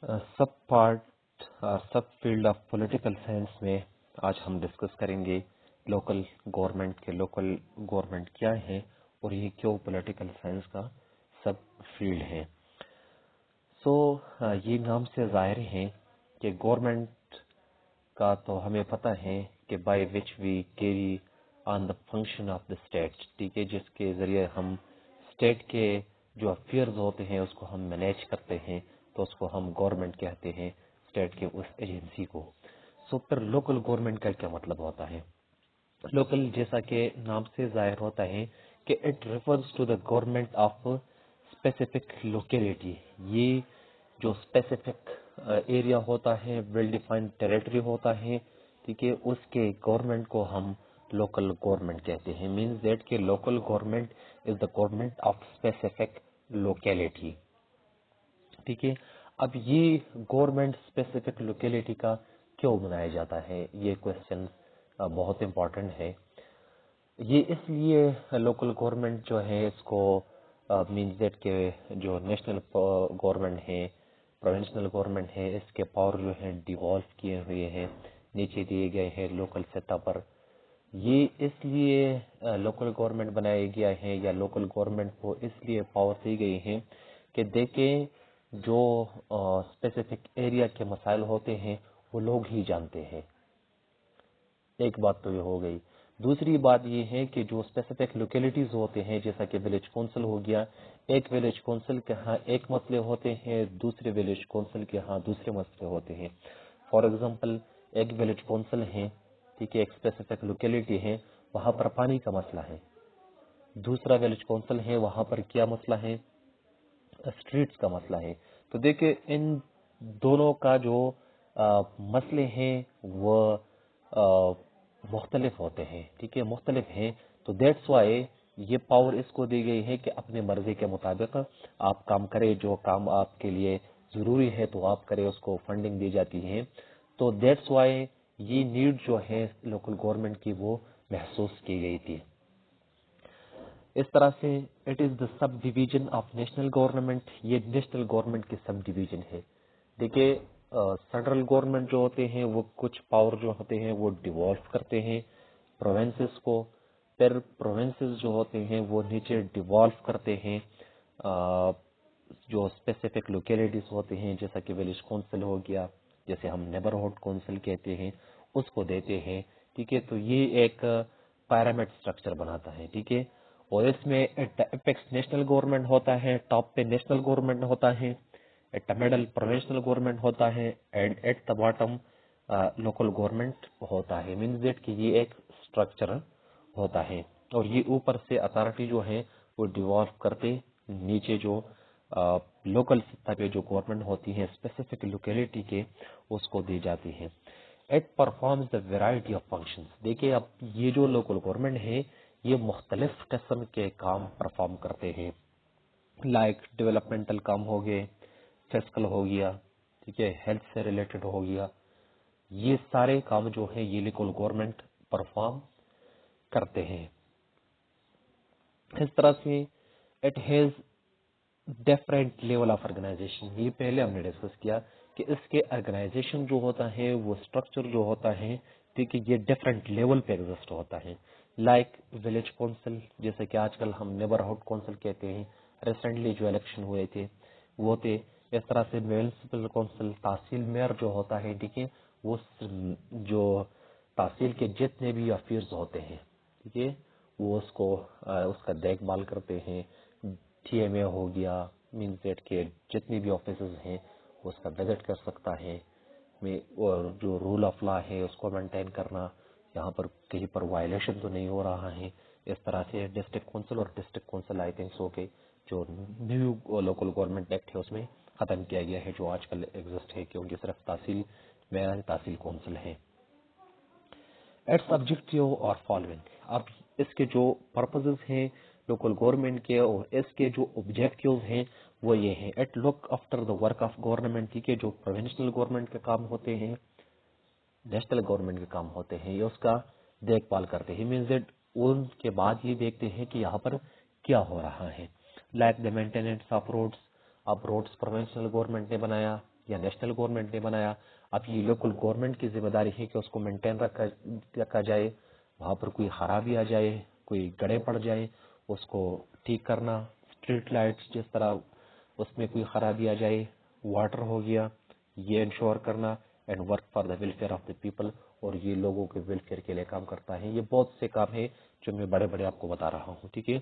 Sub part sub field of political science میں آج ہم ڈسکس کریں گے لوکل گورنمنٹ کیا ہے اور یہ کیوں پولیٹیکل سائنس کا سب فیلڈ ہے. یہ نام سے ظاہر ہے کہ گورنمنٹ کا تو ہمیں پتہ ہے کہ by which we carry on the function of the state, ٹھیک ہے، جس کے ذریعے ہم اسٹیٹ کے جو افیئرز ہوتے ہیں اس کو ہم مینیج کرتے ہیں، تو اس کو ہم گورنمنٹ کہتے ہیں، اسٹیٹ کے اس ایجنسی کو. پھر لوکل گورنمنٹ کا کیا مطلب ہوتا ہے؟ لوکل جیسا کہ نام سے ظاہر ہوتا ہے کہ it refers to the government of specific locality. یہ جو اسپیسیفک ایریا ہوتا ہے، ویل ڈیفائنڈ ٹیریٹری ہوتا ہے، ٹھیک ہے، اس کے گورنمنٹ کو ہم لوکل گورنمنٹ کہتے ہیں. مینز دیٹ کہ local government is the government of specific locality. ٹھیک ہے. اب یہ گورنمنٹ اسپیسیفک لوکیلٹی کا کیوں بنایا جاتا ہے، یہ کوشچن بہت امپورٹنٹ ہے. یہ اس لیے لوکل گورنمنٹ جو ہے اس کو مینز دیٹ کہ جو نیشنل گورنمنٹ ہے، پروونشنل گورنمنٹ ہے، اس کے پاور جو ہے ڈیوالو کیے ہوئے ہیں، نیچے دیے گئے ہیں لوکل سطح پر. یہ اس لیے لوکل گورنمنٹ بنایا گیا ہے یا لوکل گورنمنٹ کو اس لیے پاور دی گئی ہے کہ دیکھیں جو اسپیسیفک ایریا کے مسائل ہوتے ہیں وہ لوگ ہی جانتے ہیں. ایک بات تو یہ ہو گئی. دوسری بات یہ ہے کہ جو اسپیسیفک لوکیلٹیز ہوتے ہیں جیسا کہ ولیج کونسل ہو گیا، ایک ولیج کونسل کے ہاں ایک مسئلے ہوتے ہیں، دوسرے ولیج کونسل کے ہاں دوسرے مسئلے ہوتے ہیں. فار ایگزامپل ایک ولیج کونسل ہے، ٹھیک ہے، ایک اسپیسیفک لوکیلٹی ہے، وہاں پر پانی کا مسئلہ ہے. دوسرا ولیج کونسل ہے، وہاں پر کیا مسئلہ ہے؟ اسٹریٹس کا مسئلہ ہے. تو دیکھیں ان دونوں کا جو مسئلے ہیں وہ مختلف ہوتے ہیں، ٹھیک ہے، مختلف ہیں. تو دیٹس وائی یہ پاور اس کو دی گئی ہے کہ اپنے مرضی کے مطابق آپ کام کرے، جو کام آپ کے لیے ضروری ہے تو آپ کرے، اس کو فنڈنگ دی جاتی ہے. تو دیٹس وائی یہ نیڈ جو ہے لوکل گورنمنٹ کی وہ محسوس کی گئی تھی. اس طرح سے it is the sub division of national government. یہ نیشنل گورنمنٹ کی سب ڈویژن ہے. دیکھیے سینٹرل گورنمنٹ جو ہوتے ہیں وہ کچھ پاور جو ہوتے ہیں وہ ڈیوالو کرتے ہیں پروونسز کو، پھر پروونسز جو ہوتے ہیں وہ نیچے ڈیوالو کرتے ہیں جو اسپیسیفک لوکیلٹیز ہوتے ہیں جیسا کہ ولیج کونسل ہو گیا، جیسے ہم نیبرہڈ کونسل کہتے ہیں، اس کو دیتے ہیں. ٹھیک ہے. تو یہ ایک پیرامڈ سٹرکچر بناتا ہے. ٹھیک ہے. اور اس میں اپیکس نیشنل گورنمنٹ ہوتا ہے، ٹاپ پہ نیشنل گورنمنٹ ہوتا ہے، ایٹ مڈل پروونشنل گورنمنٹ ہوتا ہے، and at the bottom local government ہوتا ہے. مینز دیٹ کہ یہ ایک سٹرکچر ہوتا ہے اور یہ اوپر سے اتھارٹی جو ہے وہ ڈیوالو کرتے نیچے جو لوکل سطح پہ جو گورنمنٹ ہوتی ہے اسپیسیفک لوکیلٹی کے اس کو دی جاتی ہے. It performs the variety of functions. دیکھیں اب یہ جو لوکل گورنمنٹ ہے یہ مختلف قسم کے کام پرفارم کرتے ہیں، لائک ڈیولپمنٹل کام ہو گئے، فسکل ہو گیا، ٹھیک ہے، ہیلتھ سے ریلیٹڈ ہو گیا. یہ سارے کام جو ہیں یہ لوکل گورنمنٹ پرفارم کرتے ہیں. اس طرح سے it has different level of organization. یہ پہلے ہم نے ڈسکس کیا کہ اس کے آرگنائزیشن جو ہوتا ہے وہ اسٹرکچر جو ہوتا ہے ٹھیک ہے یہ ڈفرینٹ لیول پہ ایگزسٹ ہوتا ہے. لائک ولیج کونسل جیسے کہ آج کل ہم نیبرہڈ کونسل کہتے ہیں، ریسنٹلی جو الیکشن ہوئے تھے وہ تھے. اس طرح سے میونسپل کونسل تحصیل میئر جو ہوتا ہے ٹھیک ہے وہ جو تحصیل کے جتنے بھی افیئرز ہوتے ہیں ٹھیک ہے وہ اس کا دیکھ بھال کرتے ہیں. ٹی ایم اے ہو گیا، مینز دیٹ کے جتنی بھی آفیسز ہیں وہ اس کا وزٹ کر سکتا ہے، اور جو رول آف لا ہے اس کو مینٹین کرنا، یہاں پر کہیں پر وائلیشن تو نہیں ہو رہا ہے. اس طرح سے ڈسٹرکٹ کونسل اور district council I think so کے جو نیو لوکل گورنمنٹ ایکٹ ہے اس میں ختم کیا گیا ہے جو آج کل ایگزسٹ ہے کیونکہ صرف تحصیل میں تحصیل کونسل ہے. ایٹس آبجیکٹیو اور فالوئنگ. اب اس کے جو پرپزز ہیں لوکل گورنمنٹ کے اور اس کے جو آبجیکٹیوز ہیں وہ یہ ہیں. At look after the work of government. ٹھیک ہے، جو پروونشنل گورنمنٹ کے کام ہوتے ہیں، نیشنل گورنمنٹ کے کام ہوتے ہیں، یہ اس کا دیکھ بھال کرتے ہیں. مینز دیٹ ان کے بعد یہ دیکھتے ہیں کہ یہاں پر کیا ہو رہا ہے. Like the maintenance of roads. اب روڈس پروونشنل گورنمنٹ نے بنایا یا نیشنل گورنمنٹ نے بنایا. اب یہ لوکل گورنمنٹ کی ذمہ داری ہے کہ اس کو مینٹین رکھا جائے. وہاں پر کوئی خرابی آ جائے, کوئی گڑے پڑ جائے, اس کو ٹھیک کرنا. اسٹریٹ لائٹس جس طرح اس میں کوئی خرابی آ جائے, واٹر ہو گیا, یہ انشور کرنا. And work for the welfare of the people, اور یہ لوگوں کے ویلفیئر کے لیے کام کرتا ہے. یہ بہت سے کام ہیں جو میں بڑے بڑے آپ کو بتا رہا ہوں. ٹھیک ہے.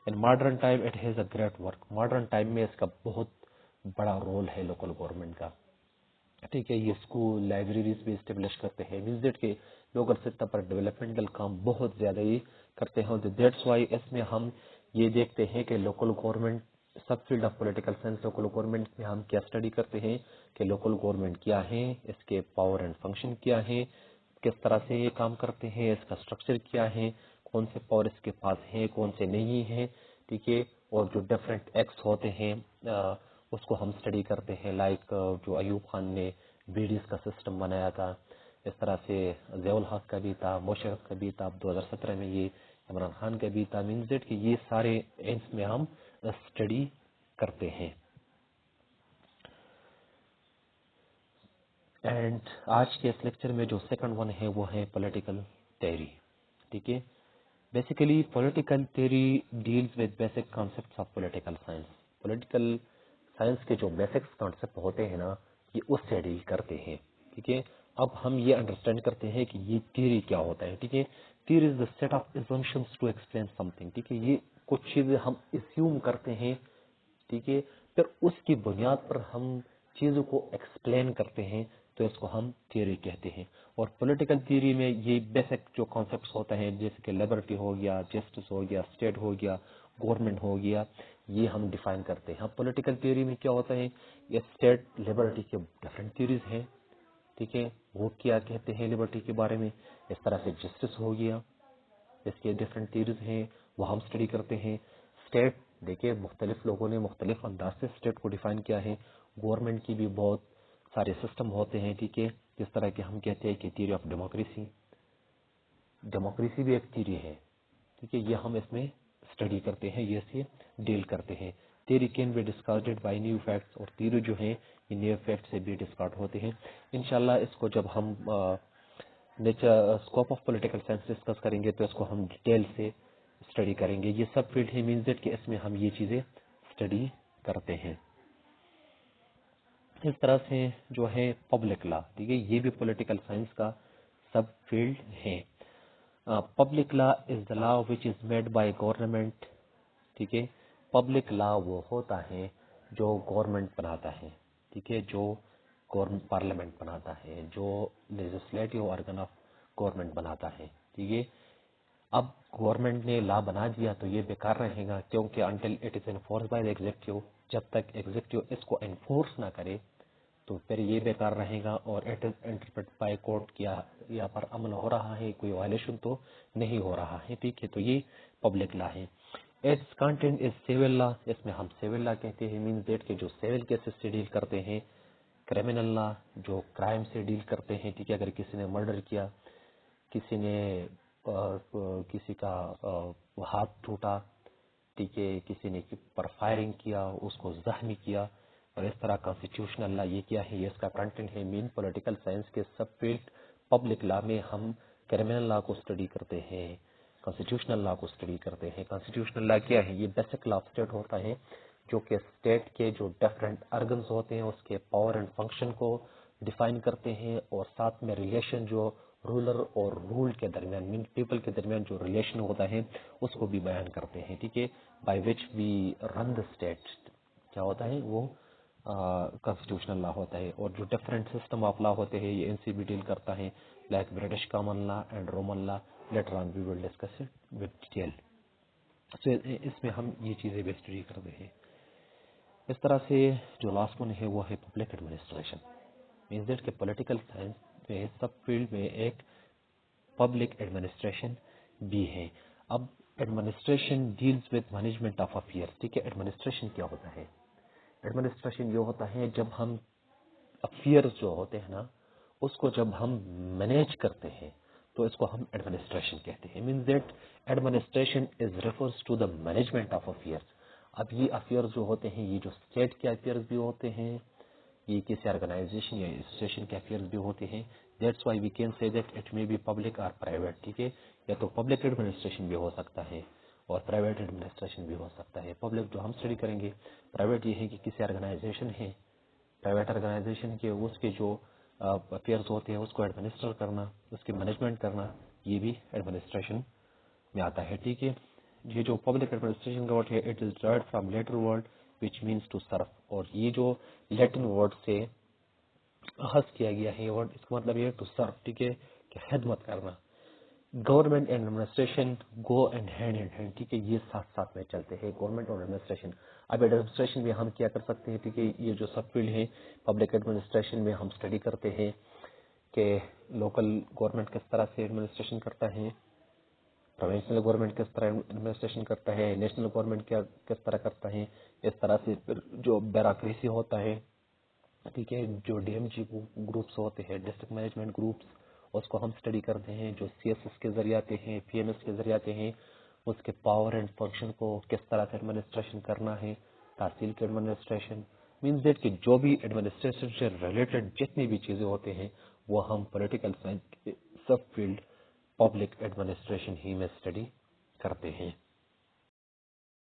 In modern time it has a great work. Modern time میں اس کا بہت بڑا رول ہے لوکل گورنمنٹ کا. ٹھیک ہے. یہ اسکول لائبریریز بھی اسٹیبلش کرتے ہیں. مینس دیٹ کہ لوکل سطح پر ڈیولپمنٹل کام بہت زیادہ ہی کرتے ہیں. دیٹس وائی اس میں ہم یہ دیکھتے ہیں کہ local government sub field of political science local government میں ہم کیا اسٹڈی کرتے ہیں کہ لوکل گورنمنٹ کیا ہے, اس کے پاور اینڈ فنکشن کیا ہے, کس طرح سے یہ کام کرتے ہیں, اس کا اسٹرکچر کیا ہے, کون سے پاور اس کے پاس ہیں, کون سے نہیں ہیں. ٹھیک ہے. اور جو ڈفرینٹ ایکٹس ہوتے ہیں اس کو ہم اسٹڈی کرتے ہیں. لائک جو ایوب خان نے بیڈیز کا سسٹم بنایا تھا, اس طرح سے ضیاء الحق کا بھی تھا, مشرف کا بھی تھا, 2017 میں یہ عمران خان کا بھی تھا. مینس دیٹ کہ یہ سارے ایمس میں ہم اسٹڈی کرتے ہیں. اینڈ آج کے اس لیکچر میں جو سیکنڈ ون ہے وہ ہے پولیٹیکل تھیوری. ٹھیک ہے. Basically political theory deals with basic concepts of political science. Political science کے جو بیسک کانسیپٹ ہوتے ہیں نا, یہ اس سے ڈیل کرتے ہیں. ٹھیک ہے. اب ہم یہ انڈرسٹینڈ کرتے ہیں کہ یہ تھیوری کیا ہوتا ہے. ٹھیک ہے. Theory is the set of assumptions to explain something. ٹھیک ہے. یہ کچھ چیزیں ہم اسیوم کرتے ہیں. ٹھیک ہے. پھر اس کی بنیاد پر ہم چیزوں کو ایکسپلین کرتے ہیں, تو اس کو ہم تھیوری کہتے ہیں. اور پولیٹیکل تھیوری میں یہ بیسک جو کانسیپٹس ہوتے ہیں جیسے کہ لبرٹی ہو گیا, جسٹس ہو گیا, اسٹیٹ ہو گیا, گورنمنٹ ہو گیا, یہ ہم ڈیفائن کرتے ہیں. پولیٹیکل تھیوری میں کیا ہوتا ہے, یہ اسٹیٹ لبرٹی کے ڈفرینٹ تھیوریز ہیں. ٹھیک ہے. وہ کیا کہتے ہیں لبرٹی کے بارے میں. اس طرح سے جسٹس ہو گیا, اس کے ڈفرینٹ تھیوریز ہیں, وہ ہم اسٹڈی کرتے ہیں. اسٹیٹ دیکھیں مختلف لوگوں نے مختلف انداز سے اسٹیٹ کو ڈیفائن کیا ہے. گورنمنٹ کی بھی بہت سارے سسٹم ہوتے ہیں. ٹھیک ہے. جس طرح کہ ہم کہتے ہیں کہ تھیوری آف ڈیموکریسی, ڈیموکریسی بھی ایک تھیوری ہے. ٹھیک ہے. یہ ہم اس میں اسٹڈی کرتے ہیں, یہ سے ڈیل کرتے ہیں. Theory can be discarded by new facts, اور تھیوری جو ہیں یہ نیو فیکٹ سے بھی ڈسکارڈ ہوتے ہیں. انشاءاللہ اس کو جب ہم scope of political science discuss کریں گے تو اس کو ہم ڈیٹیل سے اسٹڈی کریں گے. یہ سب فیلڈ ہے, مینس دیٹ کہ اس میں ہم یہ چیزیں اسٹڈی کرتے ہیں. اس طرح سے جو ہے پبلک لا, ٹھیک ہے, یہ بھی پولیٹیکل سائنس کا سب فیلڈ ہے. Public law is the law which is made by government. ٹھیک ہے. پبلک لا وہ ہوتا ہے جو گورنمنٹ بناتا ہے. ٹھیک ہے. جو پارلیمنٹ بناتا ہے, جو لیجسلیٹو آرگن آف گورنمنٹ بناتا ہے. ٹھیک ہے. اب گورنمنٹ نے لا بنا دیا تو یہ بیکار رہے گا, کیونکہ until it is enforce by the executive, جب تک ایگزیکٹو اس کو انفورس نہ کرے تو پھر یہ بیکار رہے گا. اور it is interpret by court, کیا یہاں پر عمل ہو رہا ہے, کوئی وائلیشن تو نہیں ہو رہا ہے. ٹھیک ہے. تو یہ پبلک لا ہے. It's content is civil law, اس میں ہم سیول لا کہتے ہیں. مینس دیٹ کہ جو سیول کیسز سے ڈیل کرتے ہیں. کرمنل لا جو کرائم سے ڈیل کرتے ہیں. ٹھیک ہے. اگر کسی نے مرڈر کیا, کسی نے کسی کا ہاتھ ٹوٹا, ٹھیک ہے, کسی نے پر فائرنگ کیا, اس کو زخمی کیا, اور اس طرح کانسٹیٹیوشنل لا یہ کیا ہے, یہ اس کا کنٹینٹ ہے. مین پولیٹیکل سائنس کے سب فیلڈ پبلک لا میں ہم کرمنل لا کو اسٹڈی کرتے ہیں, کانسٹیٹیوشنل لا کو اسٹڈی کرتے ہیں. کانسٹیٹیوشنل لا کیا ہے, یہ بیسک لا آف اسٹیٹ ہوتا ہے جو کہ اسٹیٹ کے جو ڈفرینٹ ارگنز ہوتے ہیں اس کے پاور اینڈ فنکشن کو ڈیفائن کرتے ہیں, اور ساتھ میں ریلیشن جو رولر اور رول کے درمیان, پیپل کے درمیان جو ریلیشن ہوتا ہے اس کو بھی بیان کرتے ہیں. ٹھیک ہے. By which we run the state, کیا ہوتا ہے وہ کانسٹیٹیوشنل لا ہوتا ہے. اور جو ڈفرینٹ سسٹم آف لا ہوتے ہیں یہ NC بھی ڈیل کرتا ہے, like British common law and Roman law. Later on we will discuss it with detail. اس میں ہم یہ چیزیں بھی اسٹڈی کرتے ہیں. اس طرح سے جو لاسٹ ون ہے وہ ہے پبلک ایڈمنسٹریشن. مینس دیٹ کہ پولیٹیکل سائنس میں سب فیلڈ میں ایک پبلک ایڈمنسٹریشن بھی ہے. اب administration deals with management of affair. ٹھیک ہے. ایڈمنسٹریشن کیا ہوتا ہے, ایڈمنسٹریشن یہ ہوتا ہے جب ہم افیئرز جو ہوتے ہیں نا اس کو جب ہم مینیج کرتے ہیں تو اس کو ہم ایڈمنسٹریشن کہتے ہیں. Means that administration is refers to the management of affairs. اب یہ افیئرز جو ہوتے ہیں یہ جو اسٹیٹ کے افیئرز بھی ہوتے ہیں, یہ کسی آرگنائزیشن یا انسٹیٹیوشن کے افیئرز بھی ہوتے ہیں. That's why we can say that it may be public اور پرائیویٹ. ٹھیک ہے, یا تو پبلک ایڈمنسٹریشن بھی ہو سکتا ہے اور پرائیویٹ ایڈمنسٹریشن بھی ہو سکتا ہے. پبلک جو ہم اسٹڈی کریں گے, پرائیویٹ یہ ہے کہ کسی آرگنائزیشن ہے, پرائیویٹ آرگنائزیشن کے اس کے جو افیئرز ہوتے ہیں اس کو ایڈمنسٹر کرنا, اس کی مینجمنٹ کرنا, یہ بھی ایڈمنسٹریشن میں آتا ہے. ٹھیک ہے, یہ جو پبلک ایڈمنسٹریشن کا ورڈ ہے it is derived from later word which means to serve, اور یہ جو لیٹن ورڈ سے اخذ کیا گیا ہے ورڈ, اس کا مطلب یہ ہے ٹو سرو. ٹھیک ہے, کہ خدمت کرنا. Government and administration go and hand in hand. ٹھیک ہے, یہ ساتھ ساتھ میں چلتے ہیں گورنمنٹ اور ایڈمنسٹریشن. اب ایڈمنسٹریشن میں ہم کیا کر سکتے ہیں, ٹھیک ہے, یہ جو سب فیلڈ ہے پبلک ایڈمنسٹریشن میں ہم اسٹڈی کرتے ہیں کہ لوکل گورنمنٹ کس طرح سے ایڈمنسٹریشن کرتا ہے, پروونشنل گورنمنٹ کس طرح ایڈمنسٹریشن کرتا ہے, نیشنل گورنمنٹ کیا کس طرح کرتا ہے. اس طرح سے پھر جو بیوروکریسی ہوتا ہے, ٹھیک ہے, جو ڈی ایم جی گروپس ہوتے ہیں, ڈسٹرکٹ مینجمنٹ گروپس, اس کو ہم اسٹڈی کرتے ہیں. جو سی ایس ایس کے ذریعے آتے ہیں, پی ایم ایس کے ذریعے آتے ہیں, اس کے پاور اینڈ فنکشن کو کس طرح سے ایڈمنسٹریشن کرنا ہے. تحصیل کے ایڈمنسٹریشن مینس دیٹ کہ جو بھی ایڈمنسٹریشن سے ریلیٹڈ جتنی بھی چیزیں ہوتے ہیں وہ ہم پولیٹیکل سائنس کے سب فیلڈ پبلک ایڈمنسٹریشن ہی میں اسٹڈی کرتے ہیں.